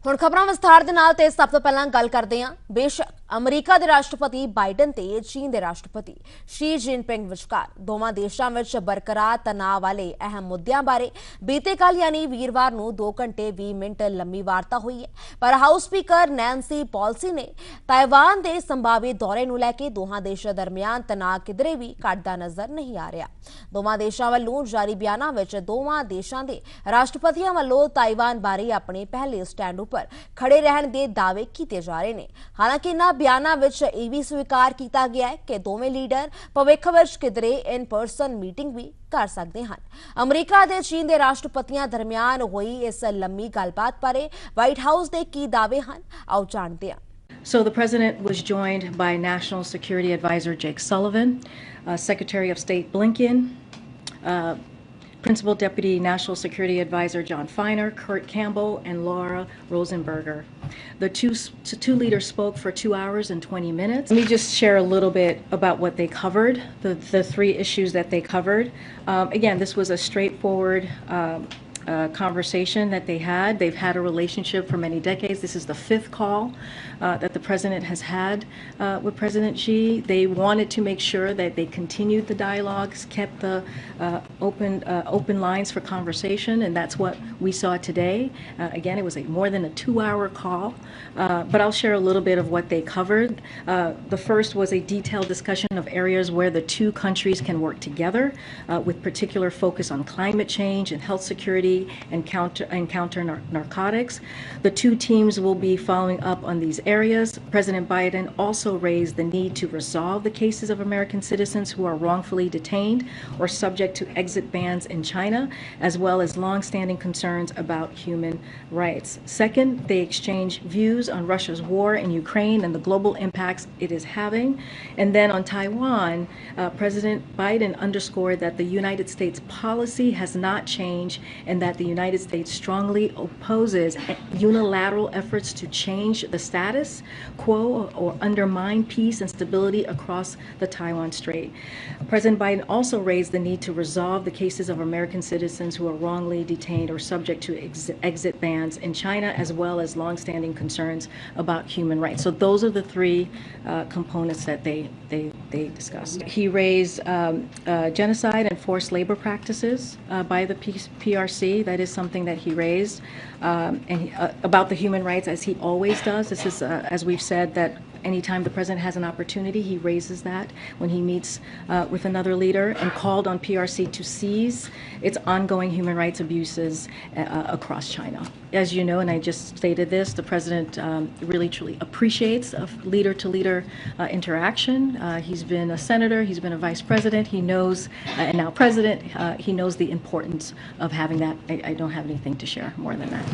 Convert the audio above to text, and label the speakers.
Speaker 1: ਹੁਣ ਖਬਰਾਂ ਵਿਸਥਾਰ ਦੇ ਨਾਲ ਤੇ ਸਭ ਤੋਂ ਪਹਿਲਾਂ ਗੱਲ ਕਰਦੇ ਹਾਂ ਬੇਸ਼ੱਕ ਅਮਰੀਕਾ ਦੇ ਰਾਸ਼ਟਰਪਤੀ ਬਾਈਡਨ ਤੇ ਚੀਨ ਦੇ ਰਾਸ਼ਟਰਪਤੀ ਸ਼ੀ ਜਿਨਪਿੰਗ ਵਿਚਕਾਰ ਦੋਵਾਂ ਦੇਸ਼ਾਂ ਵਿੱਚ ਬਰਕਰਾਰ ਤਣਾਅ ਵਾਲੇ ਅਹਿਮ ਮੁੱਦਿਆਂ ਬਾਰੇ ਬੀਤੇ ਕੱਲ ਯਾਨੀ ਵੀਰਵਾਰ ਨੂੰ 2 ਘੰਟੇ 20 ਮਿੰਟ ਲੰਮੀ ਵਾਰਤਾ ਹੋਈ ਹੈ। ਪਰ ਹਾਊਸ ਸਪੀਕਰ ਨੈਂਸੀ ਪੋਲਸੀ ਨੇ ਤਾਇਵਾਨ ਦੇ ਸੰਭਾਵੀ ਦੌਰੇ ਨੂੰ ਲੈ ਕੇ ਦੋਹਾਂ ਦੇਸ਼ਾਂ ਦਰਮਿਆਨ ਤਣਾਅ ਕਿਧਰੇ ਵੀ ਘਟਦਾ ਨਜ਼ਰ ਨਹੀਂ ਆ ਰਿਹਾ। ਦੋਵਾਂ ਦੇਸ਼ਾਂ ਵੱਲੋਂ ਜਾਰੀ ਬਿਆਨਾਂ ਵਿੱਚ ਦੋਵਾਂ ਦੇਸ਼ਾਂ ਦੇ ਰਾਸ਼ਟਰਪਤੀਆਂ ਵੱਲੋਂ ਤਾਇਵਾਨ ਬਾਰੇ ਆਪਣੇ ਪਹਿਲੇ ਸਟੈਂਡ ਉੱਪਰ ਖੜੇ ਰਹਿਣ ਦੇ ਦਾਅਵੇ ਕੀਤੇ ਜਾ ਰਹੇ ਨੇ। ਹਾਲਾਂਕਿ ਇਹਨਾਂ ਬਿਆਨਾਂ ਵਿੱਚ ਇਹ ਵੀ ਸਵੀਕਾਰ ਕੀਤਾ ਗਿਆ ਹੈ ਕਿ ਦੋਵੇਂ ਲੀਡਰ ਭਵਿੱਖ ਵਿੱਚ ਕਿਧਰੇ ਇਨ ਪਰਸਨ ਮੀਟਿੰਗ ਵੀ ਕਰ ਸਕਦੇ ਹਨ। ਅਮਰੀਕਾ ਦੇ ਚੀਨ ਦੇ ਰਾਸ਼ਟਰਪਤੀਆਂ ਦਰਮਿਆਨ ਹੋਈ ਇਸ ਲੰਮੀ ਗੱਲਬਾਤ ਬਾਰੇ ਵਾਈਟ ਹਾਊਸ ਦੇ ਕੀ ਦਾਅਵੇ ਹਨ, ਆਓ ਜਾਣਦੇ ਹਾਂ।
Speaker 2: So the president was joined by National Security Advisor Jake Sullivan, Secretary of State Blinken, Principal Deputy National Security Advisor John Feiner, Kurt Campbell, and Laura Rosenberger. The two leaders spoke for 2 hours and 20 minutes. Let me just share a little bit about what they covered, the 3 issues that they covered. Again, this was a straightforward conversation that they had. They've had a relationship for many decades. This is the 5th call that the president has had with President Xi. They wanted to make sure that they continued the dialogues, kept the open lines for conversation, and that's what we saw today. Again, it was more than a 2-hour call, but I'll share a little bit of what they covered. The first was a detailed discussion of areas where the 2 countries can work together with particular focus on climate change and health security and counter narcotics. The 2 teams will be following up on these areas. President Biden also raised the need to resolve the cases of American citizens who are wrongfully detained or subject to exit bans in China, as well as long-standing concerns about human rights. Second, they exchanged views on Russia's war in Ukraine and the global impacts it is having. And then on Taiwan, President Biden underscored that the United States policy has not changed and that the United States strongly opposes unilateral efforts to change the status quo or undermine peace and stability across the Taiwan Strait. President Biden also raised the need to resolve the cases of American citizens who are wrongly detained or subject to exit bans in China, as well as long-standing concerns about human rights. So those are the 3 components that they discussed. He raised genocide and forced labor practices by the PRC. That is something that he raised, and about the human rights, as he always does. This is, as we've said, that anytime the president has an opportunity, he raises that when he meets with another leader, and called on PRC to cease its ongoing human rights abuses across China. As you know, and I just stated this, the president really truly appreciates leader-to-leader interaction. He's been a senator, he's been a vice president, he knows, and now president, he knows the importance of having that. I don't have anything to share more than that.